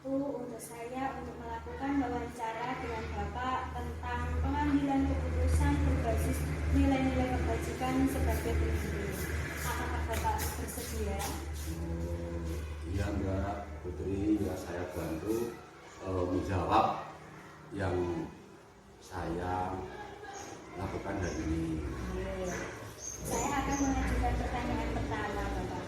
waktu untuk saya untuk melakukan wawancara dengan Bapak tentang pengambilan keputusan berbasis nilai-nilai kebajikan sebagai pemimpin. Apakah Bapak bersedia? Iya Mbak Putri, ya saya bantu menjawab yang saya lakukan hari ini. Saya akan mengajukan pertanyaan pertama, Bapak.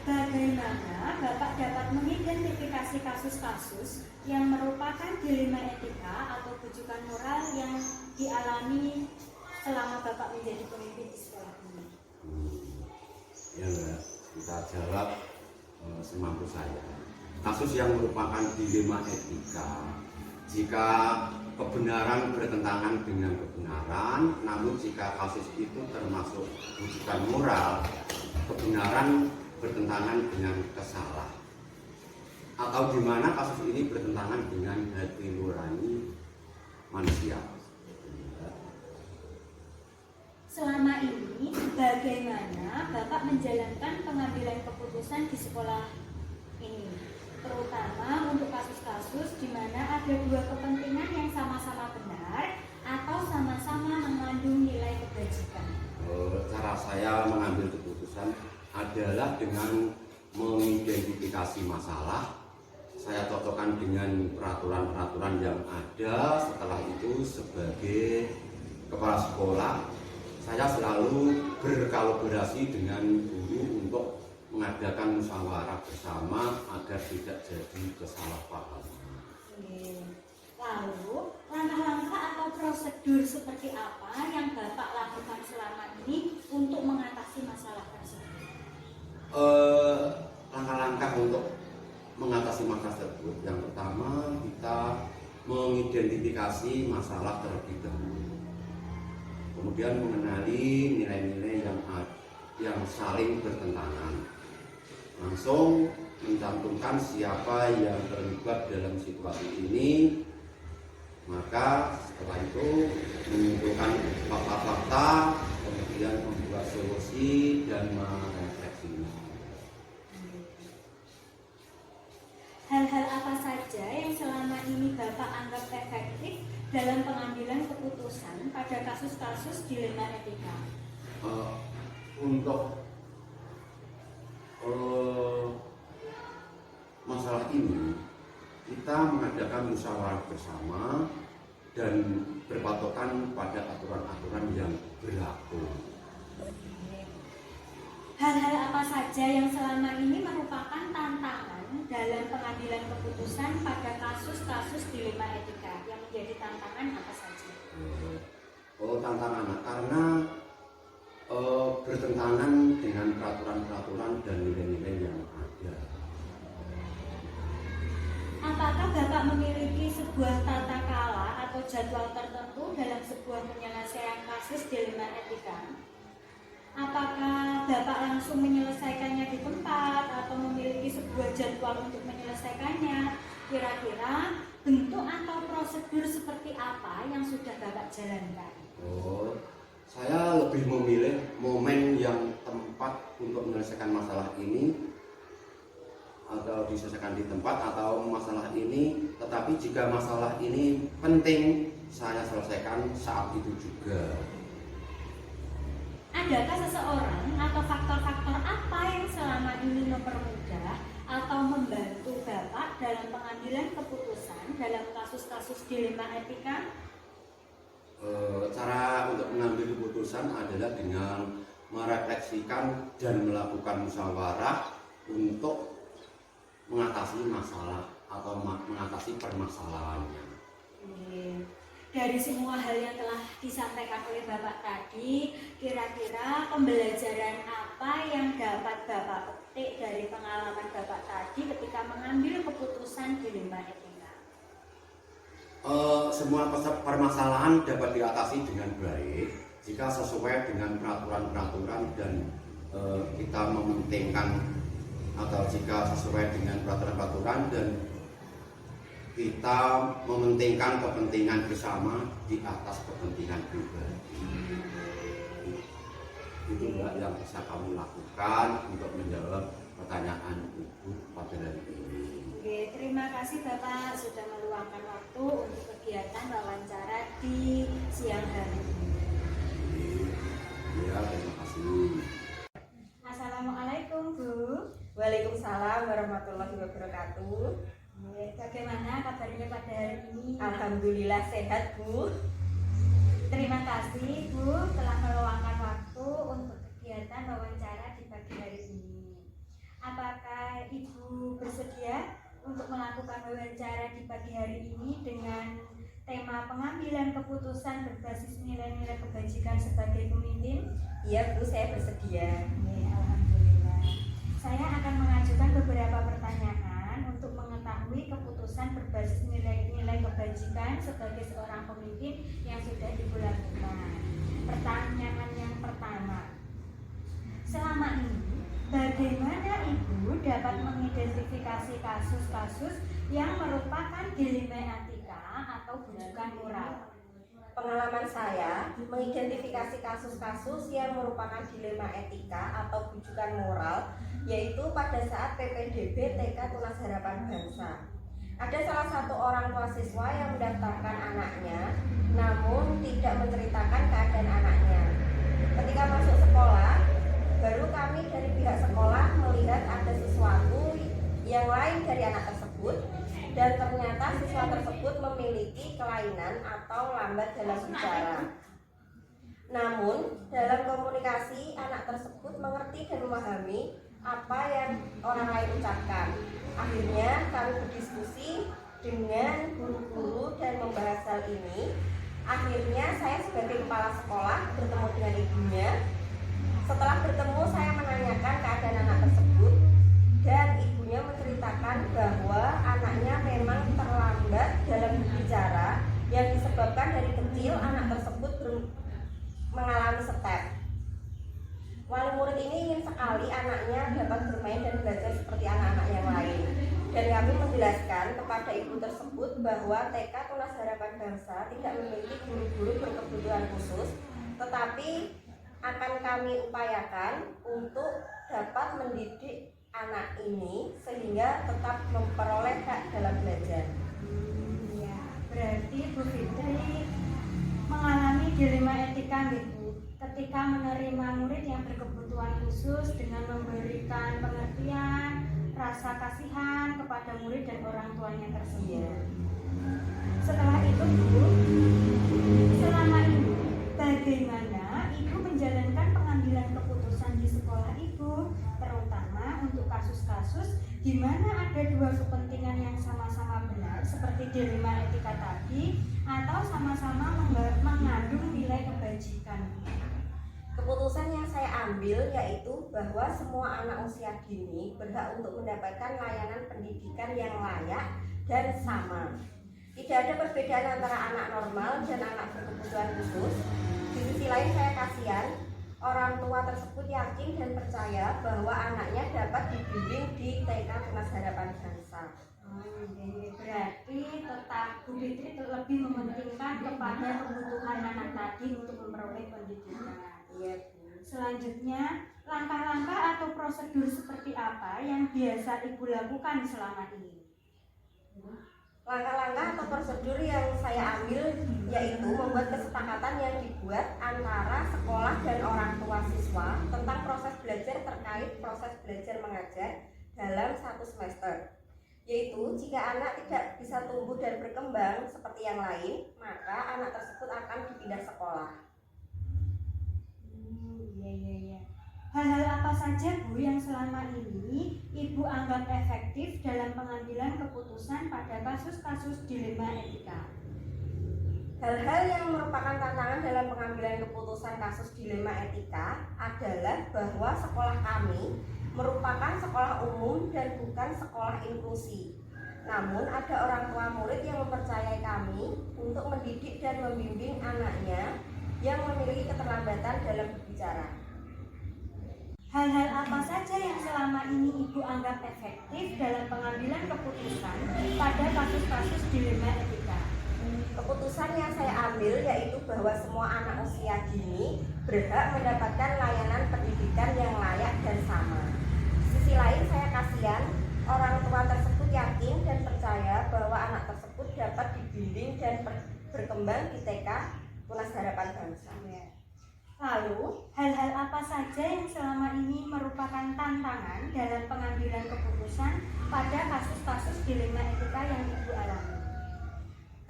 Bagaimana Bapak dapat mengidentifikasi kasus-kasus yang merupakan dilema etika atau bujukan moral yang dialami selama Bapak menjadi pemimpin di sekolah ini? Ya Mbak, kita jawab semampu saya. Kasus yang merupakan dilema etika, jika kebenaran bertentangan dengan kebenaran, namun jika kasus itu termasuk bujukan moral, kebenaran bertentangan dengan kesalahan, atau di mana kasus ini bertentangan dengan hati nurani manusia. Selama ini, bagaimana Bapak menjalankan pengambilan keputusan di sekolah ini? Terutama untuk kasus-kasus di mana ada dua kepentingan yang sama-sama benar atau sama-sama mengandung nilai kebajikan. Cara saya mengambil keputusan adalah dengan mengidentifikasi masalah, saya cocokkan dengan peraturan-peraturan yang ada. Setelah itu sebagai kepala sekolah, saya selalu berkolaborasi dengan guru untuk mengadakan musyawarah bersama agar tidak jadi kesalahpahaman. Lalu, langkah-langkah atau prosedur seperti apa yang Bapak lakukan selama ini untuk mengatasi masalah tersebut? Langkah-langkah untuk mengatasi masalah tersebut, yang pertama kita mengidentifikasi masalah terlebih dahulu, kemudian mengenali nilai-nilai yang saling bertentangan, langsung mencantumkan siapa yang terlibat dalam situasi ini, maka setelah itu mengumpulkan fakta-fakta, kemudian membuat solusi dan merefleksinya. Hal-hal apa saja yang selama ini Bapak anggap efektif dalam pengambilan keputusan pada kasus-kasus dilema etika? Untuk masalah ini kita mengadakan musyawarah bersama dan berpatokan pada aturan-aturan yang berlaku. Hal-hal apa saja yang selama ini merupakan tantangan dalam pengambilan keputusan pada kasus-kasus dilema etika? Yang menjadi tantangan apa saja? Tantangan karena bertentangan dengan peraturan-peraturan dan nilai-nilai yang ada. Apakah Bapak memiliki sebuah tata kala atau jadwal tertentu dalam sebuah penyelesaian kasus dilema etika? Apakah Bapak langsung menyelesaikannya di tempat atau memiliki sebuah jadwal untuk menyelesaikannya? Kira-kira bentuk atau prosedur seperti apa yang sudah Bapak jalankan? Saya lebih memilih momen yang tepat untuk menyelesaikan masalah ini, atau diselesaikan di tempat atau masalah ini, tetapi jika masalah ini penting, saya selesaikan saat itu juga. Adakah seseorang atau faktor-faktor apa yang selama ini mempermudah atau membantu Bapak dalam pengambilan keputusan dalam kasus-kasus dilema etika? Cara untuk mengambil keputusan adalah dengan merefleksikan dan melakukan musyawarah untuk mengatasi masalah atau mengatasi permasalahannya. Dari semua hal yang telah disampaikan oleh Bapak tadi, kira-kira pembelajaran apa yang dapat Bapak petik dari pengalaman Bapak tadi ketika mengambil keputusan dilema etika? Semua permasalahan dapat diatasi dengan baik jika sesuai dengan peraturan-peraturan dan kita mementingkan, atau jika sesuai dengan peraturan-peraturan dan kita mementingkan kepentingan bersama di atas kepentingan pribadi. Itu yang bisa kami lakukan untuk menjawab pertanyaan Ibu pada hari ini. Oke, terima kasih Bapak sudah meluangkan waktu untuk kegiatan wawancara di siang hari ini. Ya, terima kasih. Assalamualaikum Bu. Waalaikumsalam warahmatullahi wabarakatuh. Bagaimana kabarnya pada hari ini? Alhamdulillah sehat, Bu. Terima kasih Bu telah meluangkan waktu untuk kegiatan wawancara di pagi hari ini. Apakah Ibu bersedia untuk melakukan wawancara di pagi hari ini dengan tema pengambilan keputusan berbasis nilai-nilai kebajikan sebagai pemimpin? Iya, Bu, saya bersedia. Alhamdulillah. Saya akan mengajukan beberapa pertanyaan untuk mengetahui keputusan berbasis nilai-nilai kebajikan sebagai seorang pemimpin yang sudah Ibu lakukan. Pertanyaan yang pertama, selama ini bagaimana Ibu dapat mengidentifikasi kasus-kasus yang merupakan dilema etika atau bujukan moral? Pengalaman saya mengidentifikasi kasus-kasus yang merupakan dilema etika atau bujukan moral, yaitu pada saat PPDB TK Tunas Harapan Bangsa. Ada salah satu orang tua siswa yang mendaftarkan anaknya, namun tidak menceritakan keadaan anaknya. Ketika masuk sekolah, baru kami dari pihak sekolah melihat ada sesuatu yang lain dari anak tersebut, dan ternyata siswa tersebut memiliki kelainan atau lambat dalam bicara. Namun, dalam komunikasi, anak tersebut mengerti dan memahami apa yang orang lain ucapkan. Akhirnya, kami berdiskusi dengan guru-guru dan membahas hal ini. Akhirnya, saya sebagai kepala sekolah bertemu dengan ibunya. Setelah bertemu, saya menanyakan keadaan anak tersebut, dan ibunya menceritakan bahwa anaknya memang terlambat dalam berbicara yang disebabkan dari kecil anak tersebut mengalami step. Wali murid ini ingin sekali anaknya dapat bermain dan belajar seperti anak-anak yang lain. Dan kami menjelaskan kepada ibu tersebut bahwa TK Tunas Harapan Bangsa tidak memiliki guru-guru berkebutuhan khusus, tetapi akan kami upayakan untuk dapat mendidik anak ini sehingga tetap memperoleh hak dalam belajar. Ya, berarti Bu Fitri mengalami dilema etika Bu ketika menerima murid yang berkebutuhan khusus dengan memberikan pengertian, rasa kasihan kepada murid dan orang tuanya tersebut. Setelah itu Bu, selama ini bagaimana Ibu menjalankan pengambilan keputusan di sekolah Ibu, terutama untuk kasus-kasus di mana ada dua kepentingan yang sama-sama benar seperti dilema etika tadi atau sama-sama mengandung nilai kebajikan? Keputusan yang saya ambil yaitu bahwa semua anak usia dini berhak untuk mendapatkan layanan pendidikan yang layak dan sama. Tidak ada perbedaan antara anak normal dan anak berkebutuhan khusus. Di sisi lain saya kasihan, orang tua tersebut yakin dan percaya bahwa anaknya dapat dibimbing di TK Tunas Harapan Bangsa. Berarti tetap Bu Fitri lebih mementingkan kepada kebutuhan anak tadi untuk memperoleh pendidikan. Iya, Bu. Selanjutnya, langkah-langkah atau prosedur seperti apa yang biasa Ibu lakukan selama ini? Langkah-langkah atau prosedur yang saya ambil yaitu membuat kesepakatan yang dibuat antara sekolah dan orang tua siswa tentang proses belajar terkait proses belajar mengajar dalam satu semester. Yaitu jika anak tidak bisa tumbuh dan berkembang seperti yang lain, maka anak tersebut akan dipindah sekolah. Iya. Hal-hal apa saja Bu yang selama ini Ibu anggap efektif dalam pengambilan keputusan pada kasus-kasus dilema etika? Hal-hal yang merupakan tantangan dalam pengambilan keputusan kasus dilema etika adalah bahwa sekolah kami merupakan sekolah umum dan bukan sekolah inklusi. Namun ada orang tua murid yang mempercayai kami untuk mendidik dan membimbing anaknya yang memiliki keterlambatan dalam berbicara. Hal-hal apa saja yang selama ini Ibu anggap efektif dalam pengambilan keputusan pada kasus-kasus dilema etika? Keputusan yang saya ambil yaitu bahwa semua anak usia dini berhak mendapatkan layanan pendidikan yang layak dan sama. Di sisi lain saya kasihan orang tua tersebut yakin dan percaya bahwa anak tersebut dapat dibimbing dan berkembang di TK Tunas Harapan Bangsa. Lalu, hal-hal apa saja yang selama ini merupakan tantangan dalam pengambilan keputusan pada kasus-kasus dilema etika yang Ibu alami?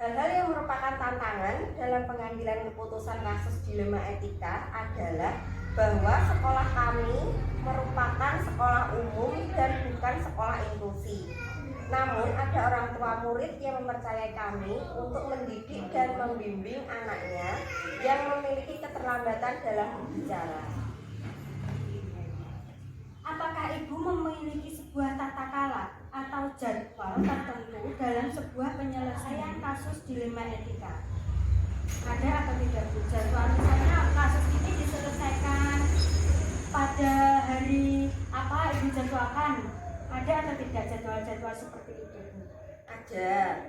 Hal-hal yang merupakan tantangan dalam pengambilan keputusan kasus dilema etika adalah bahwa sekolah kami merupakan sekolah umum dan bukan sekolah inklusi. Namun ada orang tua murid yang mempercayai kami untuk mendidik dan membimbing anaknya yang memiliki keterlambatan dalam berbicara. Apakah Ibu memiliki sebuah tata cara atau jadwal tertentu dalam sebuah penyelesaian kasus dilema etika? Ada atau tidak Bu? Jadwal misalnya kasus ini diselesaikan pada hari apa Ibu jadwalkan? Ada atau tidak jadwal-jadwal seperti itu Bu? Ada.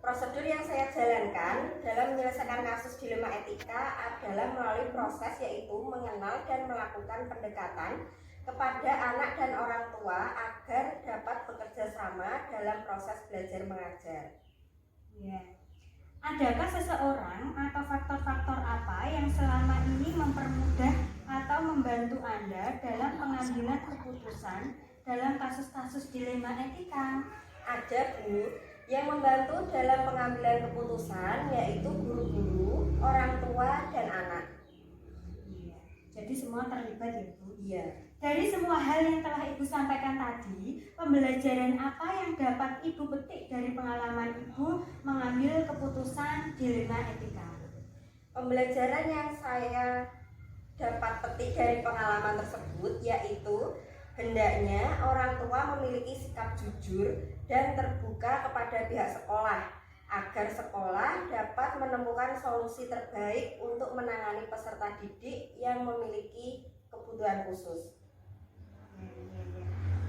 Prosedur yang saya jalankan dalam menyelesaikan kasus dilema etika adalah melalui proses yaitu mengenal dan melakukan pendekatan kepada anak dan orang tua agar dapat bekerja sama dalam proses belajar mengajar. Ya. Adakah seseorang atau faktor-faktor apa yang selama ini mempermudah atau membantu Anda dalam pengambilan keputusan dalam kasus-kasus dilema etika? Ada Bu, yang membantu dalam pengambilan keputusan yaitu guru-guru, orang tua, dan anak. Iya. Jadi semua terlibat ya Bu? Iya. Dari semua hal yang telah Ibu sampaikan tadi, pembelajaran apa yang dapat Ibu petik dari pengalaman Ibu mengambil keputusan dilema etika? Pembelajaran yang saya dapat petik dari pengalaman tersebut yaitu hendaknya orang tua memiliki sikap jujur dan terbuka kepada pihak sekolah agar sekolah dapat menemukan solusi terbaik untuk menangani peserta didik yang memiliki kebutuhan khusus.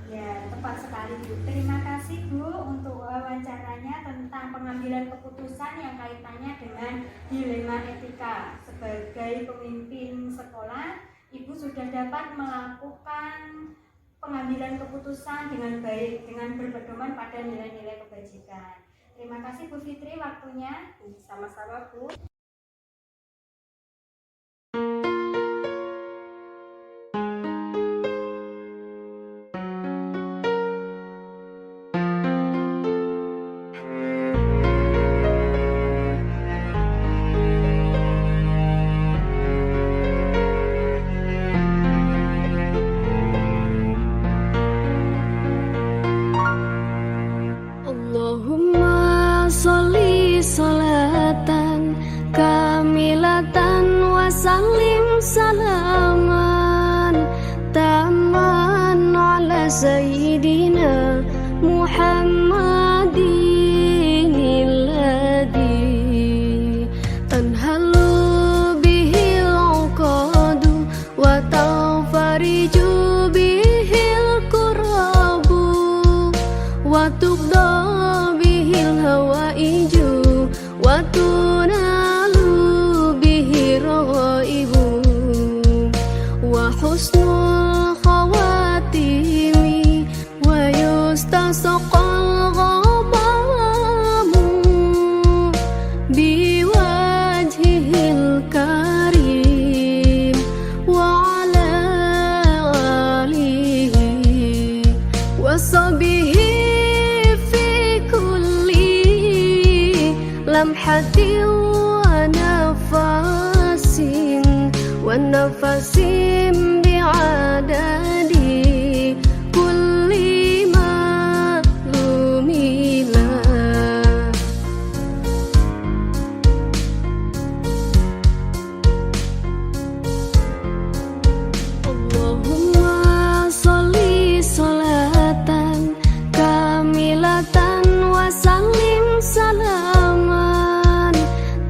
Ya, tepat sekali Bu. Terima kasih Bu untuk wawancaranya tentang pengambilan keputusan yang kaitannya dengan dilema etika. Sebagai pemimpin sekolah, Ibu sudah dapat melakukan pengambilan keputusan dengan baik, dengan berpedoman pada nilai-nilai kebajikan. Terima kasih Bu Fitri waktunya. Sama-sama Bu. Allahumma sholli sholatan kamilatan wa sallim salaman taman ala sayyidina Muhammadin alladhi tanhalu bihi al-uqadu wa tanfariju bihi al-kurabu wa tuqda bihil hawaiju wa tunalu bihi raghaibu wa husnul khawatimi wa yustasqal ghamamu biwajhihil karim wa ala alihi wa sahbihi lamhatin wa nafasin bi'adadi kulli ma'lumilah. Allahumma sholli sholatan kamilatan wa sallim salaman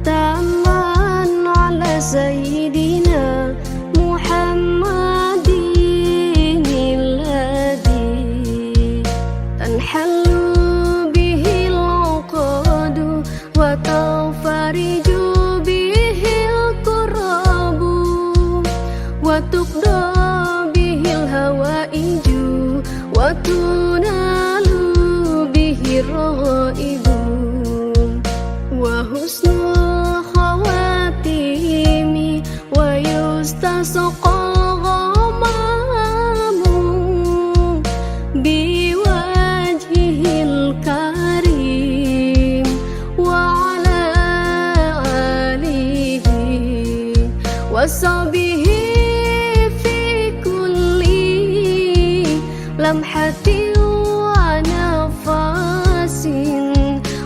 taman ala sayyidina Muhammadin alladhi tanhalu bihi al-uqadu wa tanfariju bihi al-kurabu wa tuqda bihi al-hawaiju wa tunalu bihi istasqal ghamamu biwajhil karim wa ala alihi wa sahbihi fi kulli lamhatin wa nafasin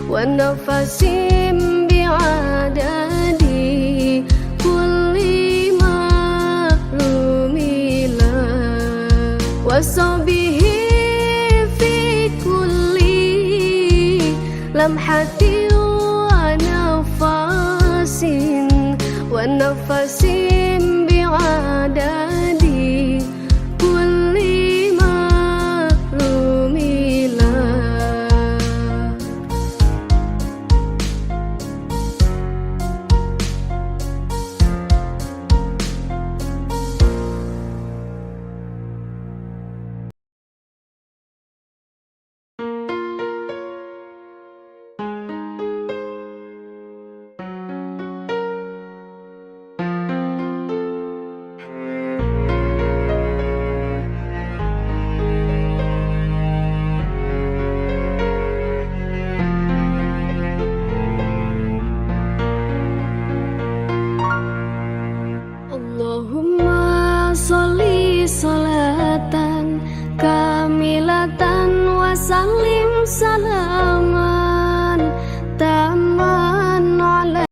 wa nafasin bi'adadi kulli ma'lumila wa sahbihi fi kulli lamhatin wa nafasin bi'adadi kulli ma'lumila. Allahumma sholli sholatan kamilatan wa sallim salam